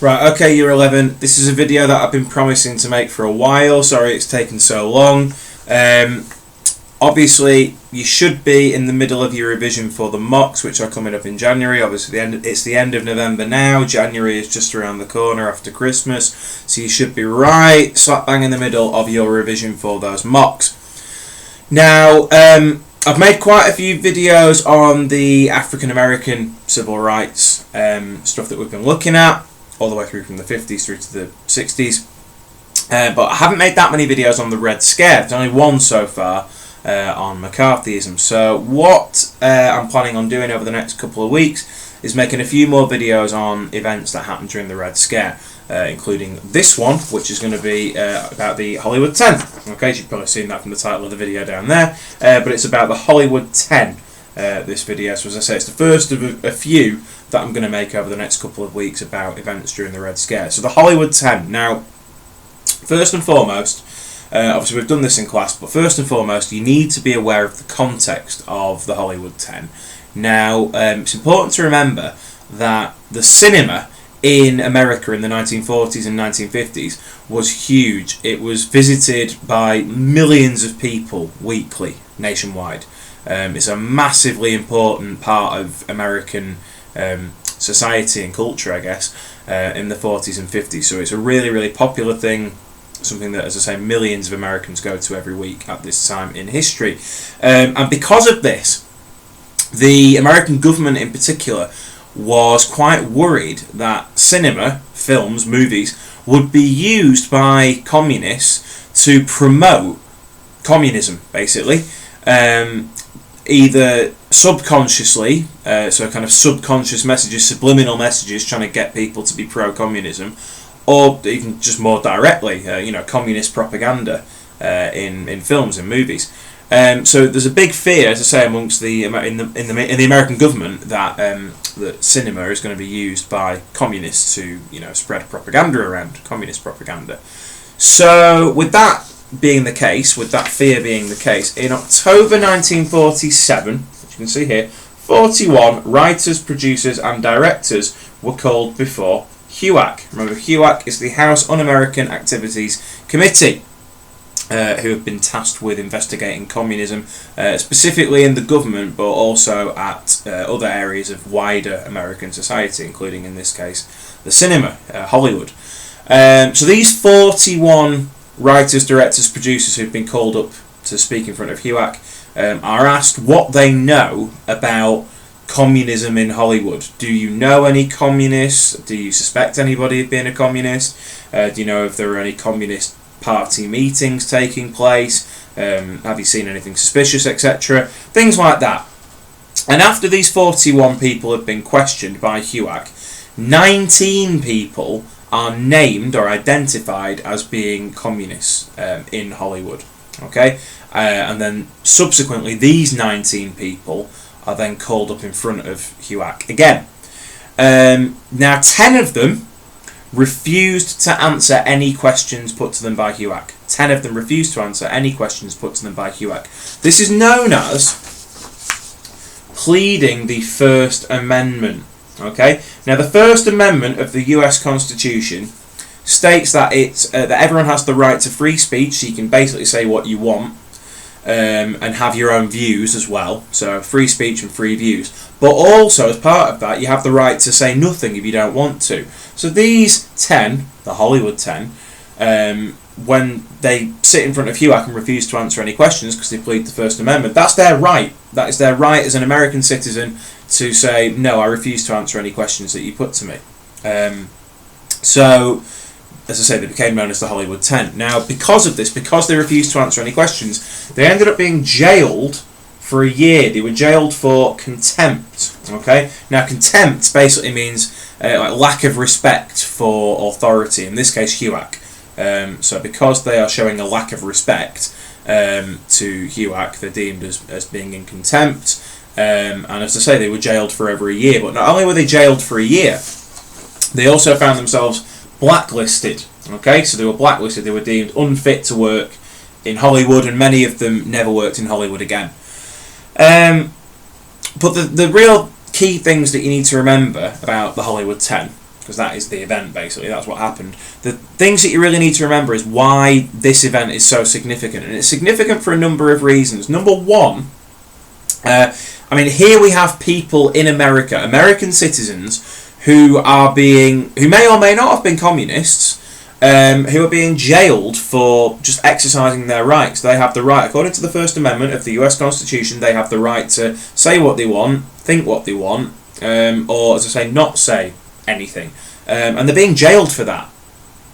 Right, okay, Year 11. This is a video that I've been promising to make for a while. Sorry it's taken so long. Obviously, you should be in the middle of your revision for the mocks, which are coming up in January. Obviously, it's the end of November now. January is just around the corner after Christmas. So you should be right slap bang in the middle of your revision for those mocks. Now, I've made quite a few videos on the African American civil rights stuff that we've been looking at, all the way through from the 50s through to the 60s. But I haven't made that many videos on the Red Scare. There's only one so far on McCarthyism. So what I'm planning on doing over the next couple of weeks is making a few more videos on events that happened during the Red Scare, including this one, which is going to be about the Hollywood 10. Okay, you've probably seen that from the title of the video down there, but it's about the Hollywood 10. This video, so as I say, it's the first of a few that I'm going to make over the next couple of weeks about events during the Red Scare. So the Hollywood 10. Now, first and foremost, obviously we've done this in class, but first and foremost, you need to be aware of the context of the Hollywood 10. Now, it's important to remember that the cinema in America in the 1940s and 1950s was huge. It was visited by millions of people weekly, nationwide. It's a massively important part of American society and culture, I guess, in the 40s and 50s. So it's a really, really popular thing, something that, as I say, millions of Americans go to every week at this time in history. And because of this, the American government in particular was quite worried that cinema, films, movies, would be used by communists to promote communism, basically. Either subconsciously, so kind of subconscious messages, subliminal messages trying to get people to be pro-communism, or even just more directly, communist propaganda in films and movies. So there's a big fear, as I say, amongst the in the American government that that cinema is going to be used by communists to spread propaganda around, communist propaganda. So with that being the case, with that fear being the case, in October 1947, which you can see here, 41 writers, producers and directors were called before HUAC. Remember, HUAC is the House Un-American Activities Committee, who have been tasked with investigating communism, specifically in the government, but also at other areas of wider American society, including, in this case, the cinema, Hollywood. So these 41 writers, directors, producers who've been called up to speak in front of HUAC are asked what they know about communism in Hollywood. Do you know any communists? Do you suspect anybody of being a communist? Do you know if there are any communist party meetings taking place? Have you seen anything suspicious, etc.? Things like that. And after these 41 people have been questioned by HUAC, 19 people are named or identified as being communists in Hollywood. Okay, and then subsequently these 19 people are then called up in front of HUAC again. Now 10 of them refused to answer any questions put to them by HUAC. 10 of them refused to answer any questions put to them by HUAC. This is known as pleading the First Amendment. Okay. Now, the First Amendment of the U.S. Constitution states that that everyone has the right to free speech, so you can basically say what you want, and have your own views as well. So, free speech and free views. But also, as part of that, you have the right to say nothing if you don't want to. So, these 10, the Hollywood 10, when they sit in front of HUAC and refuse to answer any questions because they plead the First Amendment, that's their right. That is their right as an American citizen to say, no, I refuse to answer any questions that you put to me. So, as I say, they became known as the Hollywood 10. Now, because of this, because they refused to answer any questions, they ended up being jailed for a year. They were jailed for contempt. Okay? Now, contempt basically means lack of respect for authority, in this case, HUAC. So because they are showing a lack of respect to HUAC, they're deemed as being in contempt. And as I say, they were jailed for over a year. But not only were they jailed for a year, they also found themselves blacklisted. Okay, so they were blacklisted. They were deemed unfit to work in Hollywood, and many of them never worked in Hollywood again. But the real key things that you need to remember about the Hollywood 10 because that is the event, basically. That's what happened. The things that you really need to remember is why this event is so significant. And it's significant for a number of reasons. Number one, here we have people in America, American citizens, who may or may not have been communists, who are being jailed for just exercising their rights. They have the right, according to the First Amendment of the US Constitution, they have the right to say what they want, think what they want, or, as I say, not say anything. And they're being jailed for that.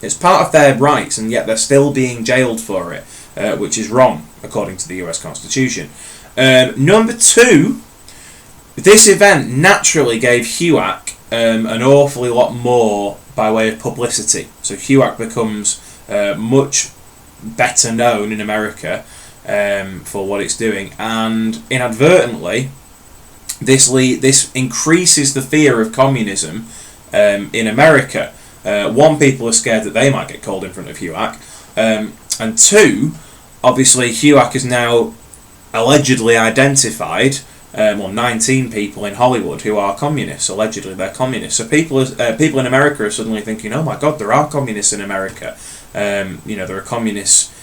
It's part of their rights, and yet they're still being jailed for it, which is wrong, according to the US Constitution. Number two, this event naturally gave HUAC an awfully lot more by way of publicity. So HUAC becomes much better known in America for what it's doing, and inadvertently this increases the fear of communism in America. One, people are scared that they might get called in front of HUAC, and two, obviously HUAC is now allegedly identified 19 people in Hollywood who are communists. Allegedly they're communists. So people in America are suddenly thinking, oh my god, there are communists in America. There are communists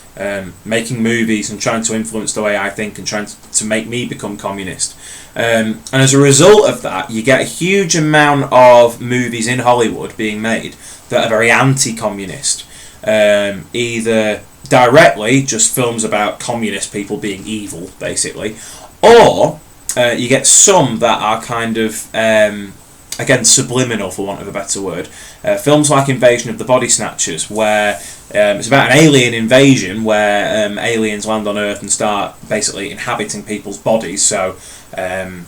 making movies and trying to influence the way I think and trying to make me become communist. And as a result of that, you get a huge amount of movies in Hollywood being made that are very anti-communist. Either directly, just films about communist people being evil, basically, or you get some that are kind of, again, subliminal, for want of a better word. Films like Invasion of the Body Snatchers, where it's about an alien invasion where aliens land on Earth and start basically inhabiting people's bodies. So, their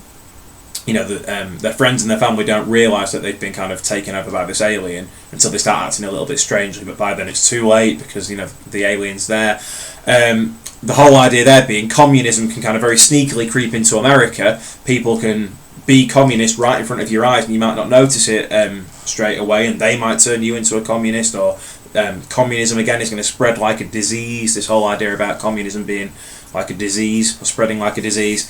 friends and their family don't realise that they've been kind of taken over by this alien until they start acting a little bit strangely, but by then it's too late because, the alien's there. The whole idea there being communism can kind of very sneakily creep into America. People can be communist right in front of your eyes and you might not notice it straight away, and they might turn you into a communist, or communism again is going to spread like a disease. This whole idea about communism being like a disease, or spreading like a disease.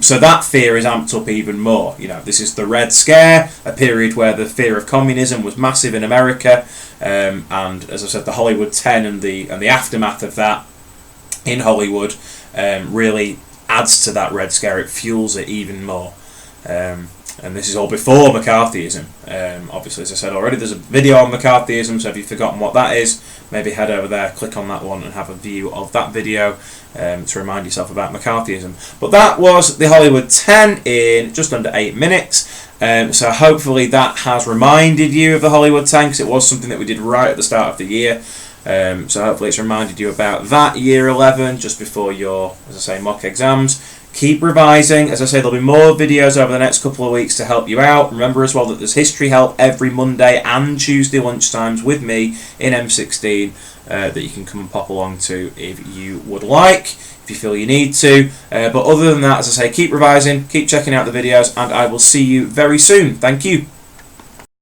So that fear is amped up even more. This is the Red Scare, a period where the fear of communism was massive in America, and as I said, the Hollywood 10 and the aftermath of that in Hollywood really adds to that Red Scare. It fuels it even more. And this is all before McCarthyism. Obviously, as I said already, there's a video on McCarthyism, so if you've forgotten what that is, maybe head over there, click on that one and have a view of that video to remind yourself about McCarthyism. But that was the Hollywood 10 in just under 8 minutes. So hopefully that has reminded you of the Hollywood 10, because it was something that we did right at the start of the year. So hopefully it's reminded you about that year 11 just before your, as I say, mock exams. Keep revising. As I say, there'll be more videos over the next couple of weeks to help you out. Remember as well that there's history help every Monday and Tuesday lunchtimes with me in M16 that you can come and pop along to if you would like, if you feel you need to. But other than that, as I say, keep revising, keep checking out the videos, and I will see you very soon. Thank you.